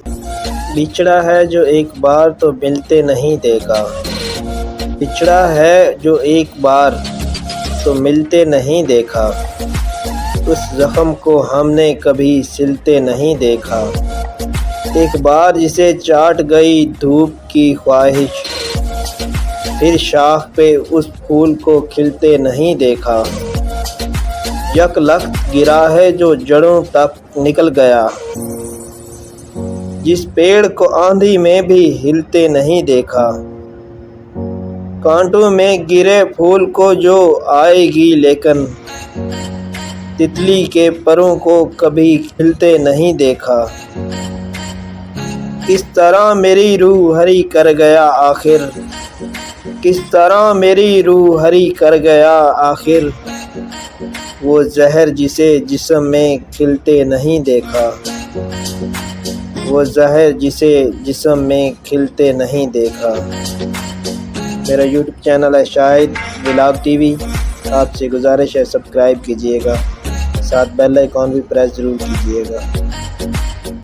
बिछड़ा है जो एक बार तो मिलते नहीं देखा। बिछड़ा है जो एक बार तो मिलते नहीं देखा। उस जख्म को हमने कभी सिलते नहीं देखा। एक बार जिसे चाट गई धूप की ख्वाहिश, फिर शाख पे उस फूल को खिलते नहीं देखा। यकलख्त गिरा है जो जड़ों तक निकल गया। जिस पेड़ को आंधी में भी हिलते नहीं देखा। कांटों में गिरे फूल को जो आएगी लेकिन तितली के परों को कभी खिलते नहीं देखा। किस तरह मेरी रूह हरी कर गया आखिर, किस तरह मेरी रूह हरी कर गया आखिर। वो जहर जिसे जिस्म में खिलते नहीं देखा। वो जहर जिसे जिस्म में खिलते नहीं देखा। मेरा यूट्यूब चैनल है शाहिद व्लॉग टीवी। आपसे गुजारिश है सब्सक्राइब कीजिएगा, साथ बेल आइकॉन भी प्रेस ज़रूर कीजिएगा।